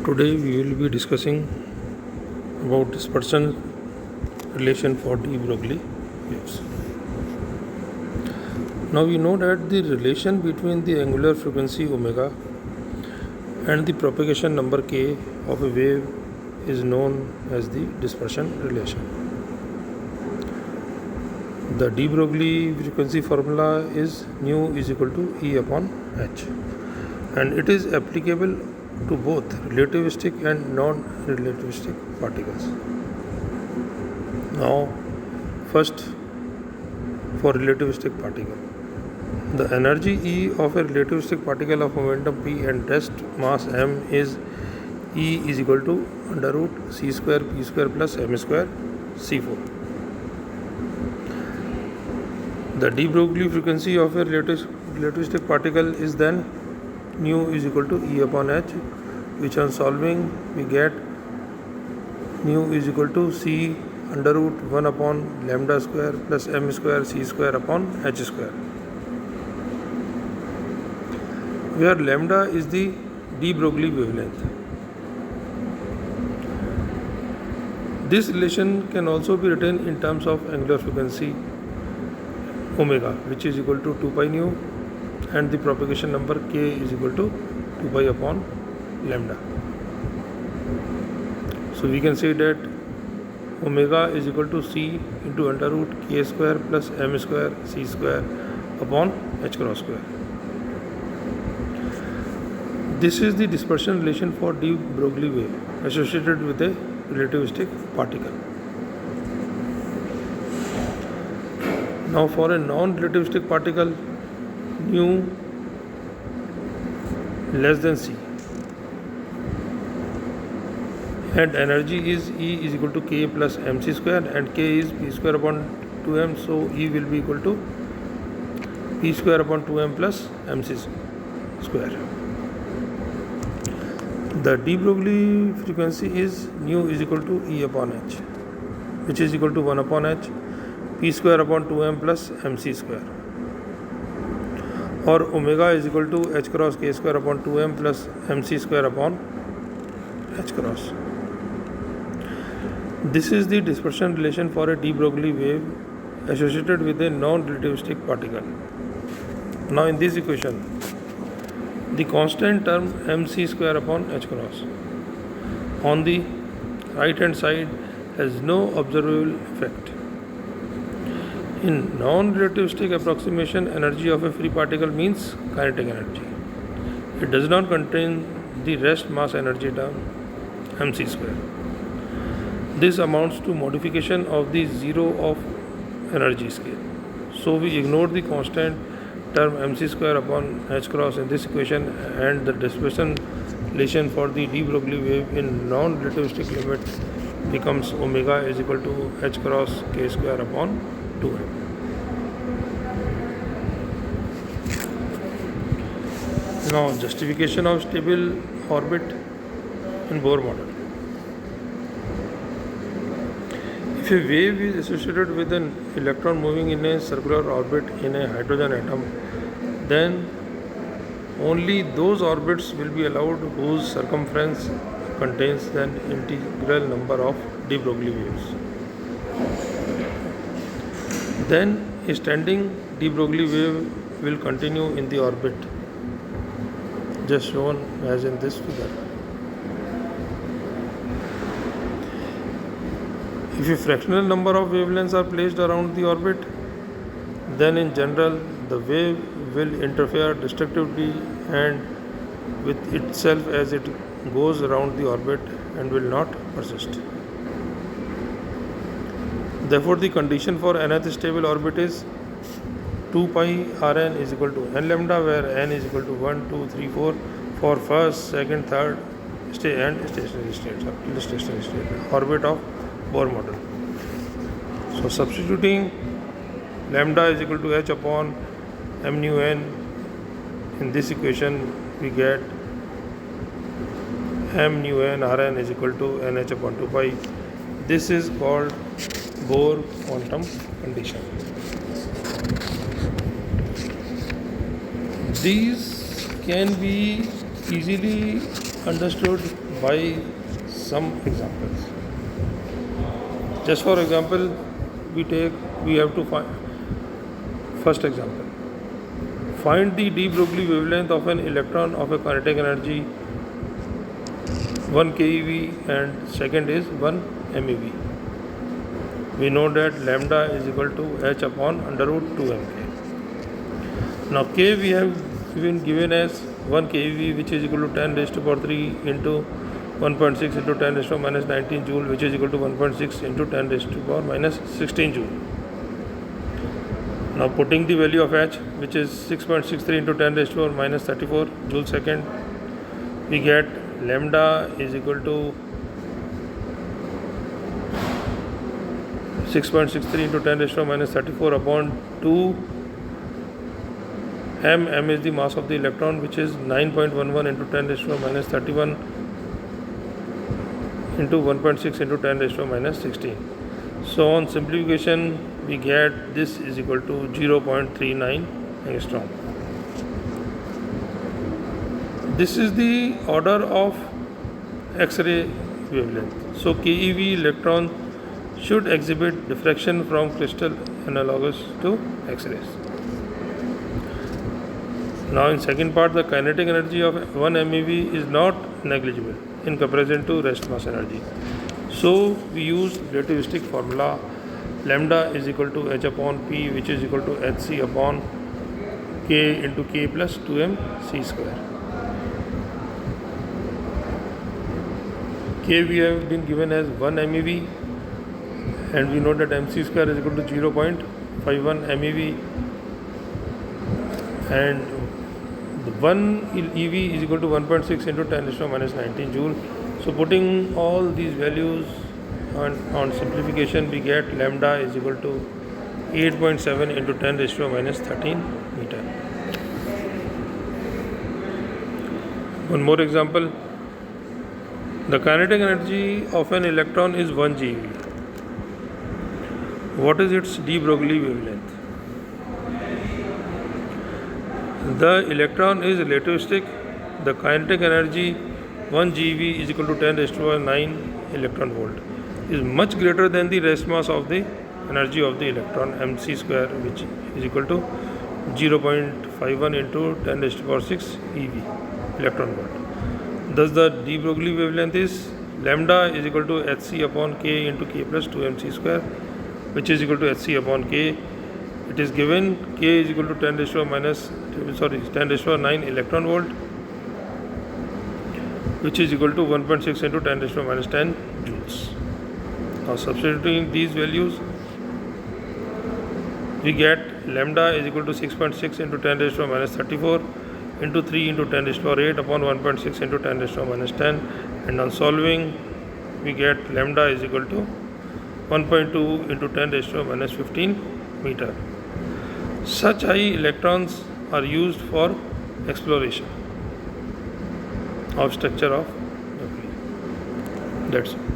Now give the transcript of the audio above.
Today we will be discussing about dispersion relation for de Broglie waves. Now we know that the relation between the angular frequency omega and the propagation number k of a wave is known as the dispersion relation. The de Broglie frequency formula is nu is equal to E upon h, and it is applicable to both relativistic and non-relativistic particles. Now, first for relativistic particle. The energy E of a relativistic particle of momentum p and rest mass m is E is equal to under root c square p square plus m square c4. The de Broglie frequency of a relativistic particle is then nu is equal to E upon h, which on solving we get nu is equal to c under root 1 upon lambda square plus m square c square upon h square, where lambda is the de Broglie wavelength. This relation can also be written in terms of angular frequency omega, which is equal to 2 pi nu, and the propagation number k is equal to 2 pi upon lambda. So we can say that omega is equal to c into under root k square plus m square c square upon h cross square. This is the dispersion relation for de Broglie wave associated with a relativistic particle. Now for a non-relativistic particle, nu less than c, and energy is E is equal to k plus mc square, and k is p square upon 2m, so E will be equal to p square upon 2m plus mc square. The de Broglie frequency is nu is equal to E upon h, which is equal to 1 upon h p square upon 2m plus mc square, or omega is equal to h cross k square upon 2m plus mc square upon h cross. This is the dispersion relation for a de Broglie wave associated with a non-relativistic particle. Now in this equation, the constant term mc square upon h cross on the right hand side has no observable effect. In non-relativistic approximation, energy of a free particle means kinetic energy. It does not contain the rest mass energy term mc square. This amounts to modification of the zero of energy scale. So we ignore the constant term mc square upon h cross in this equation, and the dispersion relation for the de Broglie wave in non-relativistic limit becomes omega is equal to h cross k square upon 2m. Now justification of stable orbit in Bohr model. If a wave is associated with an electron moving in a circular orbit in a hydrogen atom, then only those orbits will be allowed whose circumference contains an integral number of de Broglie waves. Then a standing de Broglie wave will continue in the orbit, just shown as in this figure. If a fractional number of wavelengths are placed around the orbit, then in general the wave will interfere destructively and with itself as it goes around the orbit and will not persist. Therefore, the condition for nth stable orbit is 2 pi Rn is equal to n lambda, where n is equal to 1, 2, 3, 4 for first, second, third and stationary states up to the stationary state orbit of Bohr model. So substituting lambda is equal to h upon m nu n in this equation, we get m nu n Rn is equal to nh upon 2 pi. This is called Bohr quantum condition. These can be easily understood by some examples. Just for example, we have to find first example. Find the de Broglie wavelength of an electron of a kinetic energy 1 keV and second is 1 MeV. We know that lambda is equal to h upon under root 2 mk. Now k we have been given as 1 keV, which is equal to 10 raised to power 3 into 1.6 into 10 raised to minus 19 joule, which is equal to 1.6 into 10 raised to power minus 16 joule. Now putting the value of h, which is 6.63 into 10 raised to power minus 34 joule second, we get lambda is equal to 6.63 into 10 raised to minus 34 upon 2 m. M is the mass of the electron, which is 9.11 into 10 raised to minus 31 into 1.6 into 10 raised to minus 16. So on simplification, we get this is equal to 0.39 angstrom. This is the order of X-ray wavelength. So KeV electron should exhibit diffraction from crystal analogous to X-rays. Now in second part, the kinetic energy of 1 MeV is not negligible in comparison to rest mass energy. So we use relativistic formula, lambda is equal to h upon p, which is equal to hc upon k into k plus 2m c square. K we have been given as 1 MeV, and we know that mc square is equal to 0.51 MeV, and the 1 EV is equal to 1.6 into 10 raised to minus 19 joule. So putting all these values on simplification, we get lambda is equal to 8.7 into 10 raised to minus 13 meter. One more example. The kinetic energy of an electron is 1 GeV. What is its de Broglie wavelength? The electron is relativistic. The kinetic energy 1 GeV is equal to 10 raised to 9 electron volt is much greater than the rest mass of the energy of the electron mc square, which is equal to 0.51 into 10 raised to power 6 eV electron volt. Thus the de Broglie wavelength is lambda is equal to hc upon k into k plus 2mc square, which is equal to hc upon k. It is given k is equal to 10 raised to 9 electron volt, which is equal to 1.6 into 10 raised to minus 10 joules. Now substituting these values, we get lambda is equal to 6.6 into 10 raised to minus 34 into 3 into 10 raised to 8 upon 1.6 into 10 raised to minus 10, and on solving we get lambda is equal to 1.2 into 10 raised to minus 15 meter. Such high electrons are used for exploration of structure of nuclei. That's it.